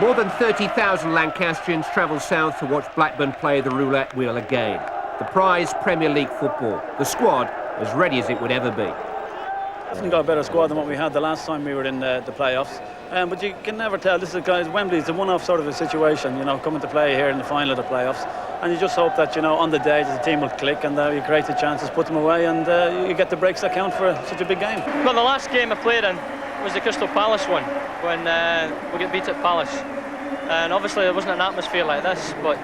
More than 30,000 Lancastrians travel south to watch Blackburn play the roulette wheel again. The prize, Premier League football. The squad as ready as it would ever be. Haven't got a better squad than what we had the last time we were in the playoffs. But you can never tell. This is, guys, Wembley's a one-off sort of a situation, you know, coming to play here in the final of the playoffs. And you just hope that, you know, on the day the team will click and you create the chances, put them away, and you get the breaks that count for such a big game. Well, the last game I played in was the Crystal Palace one, when we get beat at Palace. And obviously there wasn't an atmosphere like this, but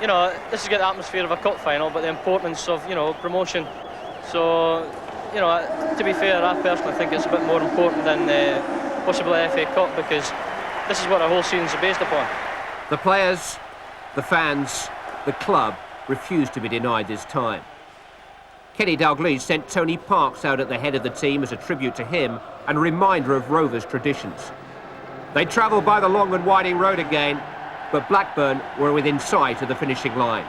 you know, this is got the atmosphere of a cup final, but the importance of, you know, promotion. So, you know, to be fair, I personally think it's a bit more important than possibly the FA Cup, because this is what our whole season's based upon. The players, the fans, the club refuse to be denied this time. Kenny Dalglish sent Tony Parks out at the head of the team as a tribute to him and a reminder of Rovers' traditions. They travelled by the long and winding road again, but Blackburn were within sight of the finishing line.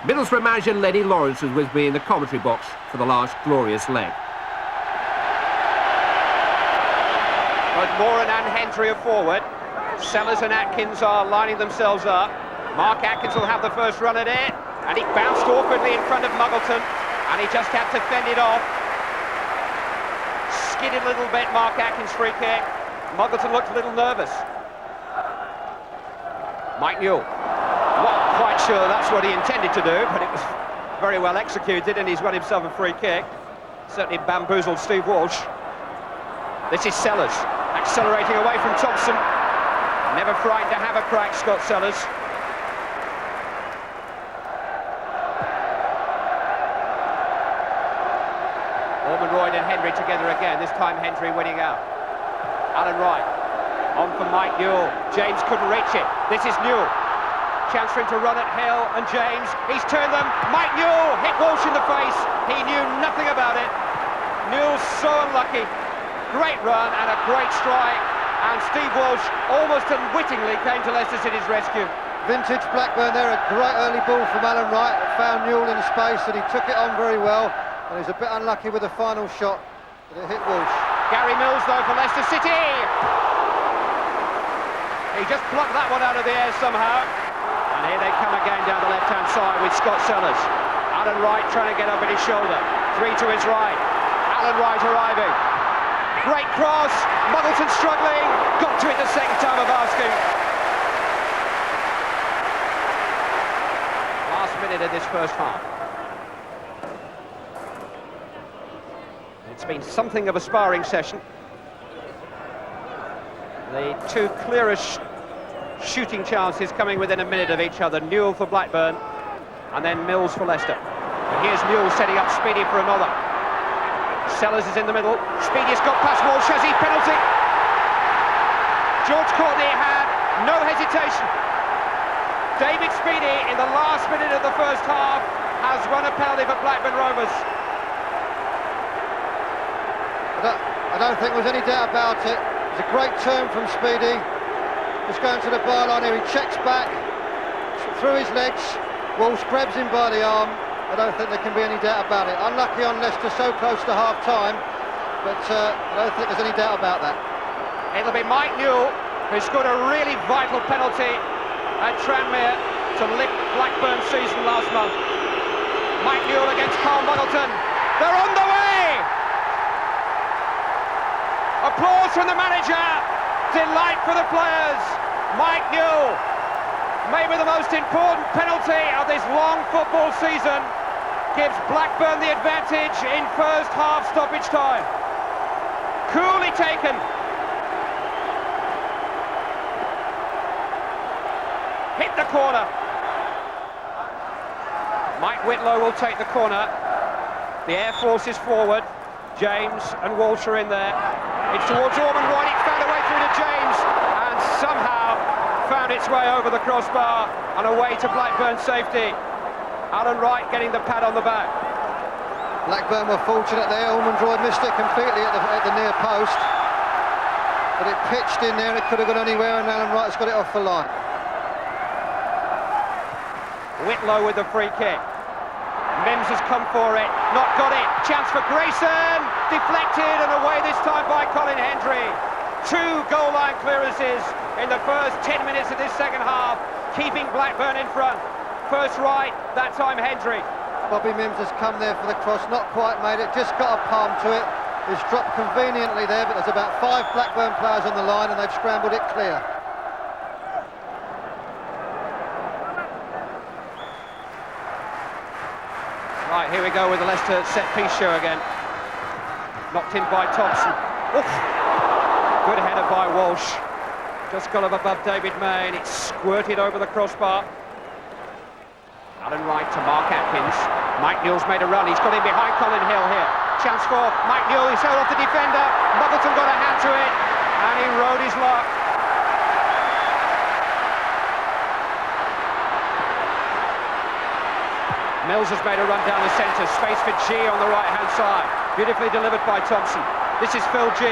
Middlesbrough manager Lenny Lawrence was with me in the commentary box for the last glorious leg. But Moran and Hendry are forward. Sellers and Atkins are lining themselves up. Mark Atkins will have the first run at it, and he bounced awkwardly in front of Muggleton, and he just had to fend it off. Skidded a little bit, Mark Atkins' free kick. Muggleton looked a little nervous. Mike Newell, not quite sure that's what he intended to do, but it was very well executed, and he's got himself a free kick. Certainly bamboozled Steve Walsh. This is Sellers, accelerating away from Thompson. Never frightened to have a crack, Scott Sellers. Ormonroyd and Hendry together again, this time Hendry winning out. Alan Wright, on for Mike Newell. James couldn't reach it. This is Newell. Chance for him to run at Hill and James. He's turned them. Mike Newell hit Walsh in the face. He knew nothing about it. Newell's so unlucky. Great run and a great strike. And Steve Walsh almost unwittingly came to Leicester City's rescue. Vintage Blackburn there, a great early ball from Alan Wright. Found Newell in space and he took it on very well. And he was a bit unlucky with the final shot, but it hit Walsh. Gary Mills, though, for Leicester City. He just plucked that one out of the air somehow. And here they come again down the left-hand side with Scott Sellers. Alan Wright trying to get up at his shoulder. Three to his right. Alan Wright arriving. Great cross. Muggleton struggling. Got to it the second time of asking. Last minute of this first half. It's been something of a sparring session. The two clearest shooting chances coming within a minute of each other. Newell for Blackburn and then Mills for Leicester. And here's Newell setting up Speedy for another. Sellers is in the middle. Speedy's got past Walsh. Has he? Penalty. George Courtney had no hesitation. David Speedy in the last minute of the first half has won a penalty for Blackburn Rovers. I don't think there's any doubt about it. It's a great turn from Speedy. Just going to the byline here, he checks back, through his legs, Walsh grabs him by the arm. I don't think there can be any doubt about it. Unlucky on Leicester, so close to half-time, but I don't think there's any doubt about that. It'll be Mike Newell, who scored a really vital penalty at Tranmere to lift Blackburn's season last month. Mike Newell against Carl Muggleton. They're on the way! Applause from the manager, delight for the players. Mike Newell, maybe the most important penalty of this long football season, gives Blackburn the advantage in first half stoppage time. Coolly taken. Hit the corner. Mike Whitlow will take the corner. The Air Force is forward. James and Walsh are in there. It's towards Ormonroyd. It found a way through to James and somehow found its way over the crossbar and away to Blackburn's safety. Alan Wright getting the pat on the back. Blackburn were fortunate there. Ormonroyd missed it completely at the near post, but it pitched in there. It could have gone anywhere, and Alan Wright's got it off the line. Whitlow with the free kick. Mims has come for it, not got it. Chance for Grayson, deflected and away this time by Colin Hendry. Two goal line clearances in the first 10 minutes of this second half, keeping Blackburn in front. First right, that time Hendry. Bobby Mims has come there for the cross, not quite made it, just got a palm to it. He's dropped conveniently there, but there's about 5 Blackburn players on the line and they've scrambled it clear. Right, here we go with the Leicester set-piece show again. Knocked in by Thompson. Oof. Good header by Walsh. Just got up above David May and it squirted over the crossbar. Alan Wright to Mark Atkins. Mike Newell's made a run. He's got in behind Colin Hill here. Chance for Mike Newell. He's held off the defender. Muggleton got a hand to it and he rode his luck. Mills has made a run down the centre. Space for G on the right-hand side. Beautifully delivered by Thompson. This is Phil G.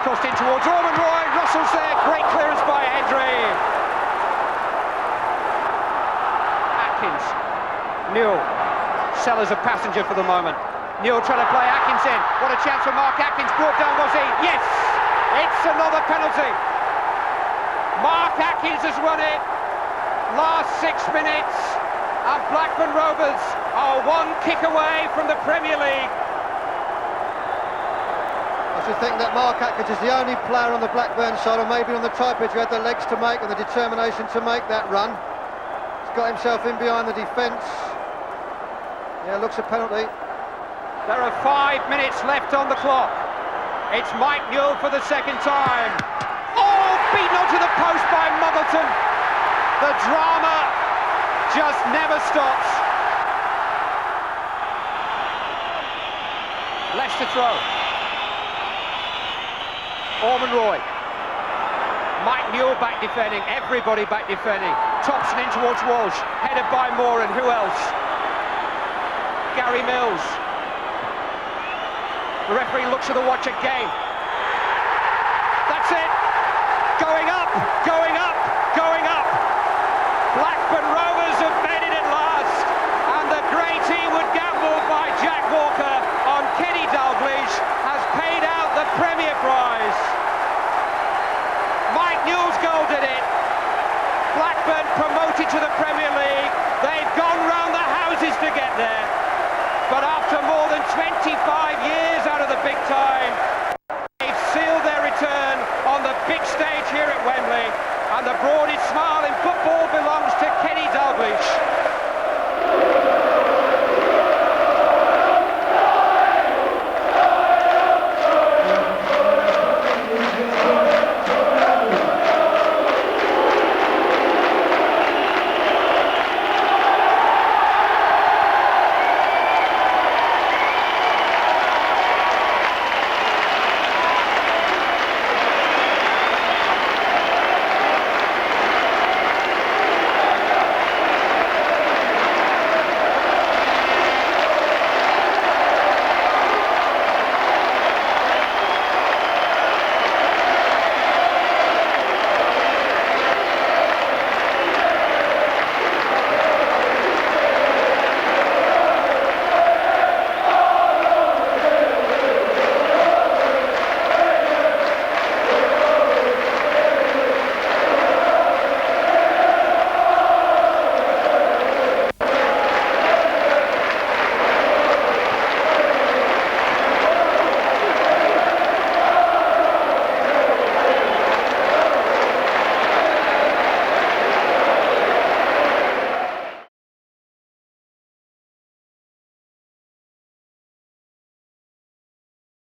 Crossed in towards Orman Roy. Russell's there. Great clearance by Hendry. Atkins. Newell. Sellers a passenger for the moment. Newell trying to play Atkins in. What a chance for Mark Atkins. Brought down was he? Yes! It's another penalty. Mark Atkins has won it. Last 6 minutes. And Blackburn Rovers are 1 kick away from the Premier League. I should think that Mark Atkins is the only player on the Blackburn side, or maybe on the Tripod, who had the legs to make and the determination to make that run. He's got himself in behind the defence. Yeah, looks a penalty. There are 5 minutes left on the clock. It's Mike Newell for the second time. Oh, beaten onto the post by Muggleton. The drama just never stops. Leicester throw. Orman Roy. Mike Newell back defending, everybody back defending. Thompson in towards Walsh, headed by Moore, and who else? Gary Mills. The referee looks at the watch again. That's it. Going up, going up, going up. Blackburn Rovers have made it at last, and the grey team would gamble by Jack Walker on Kenny Dalglish has paid out the Premier Prize. Mike Newell's goal did it. Blackburn promoted to the Premier League. They've gone round the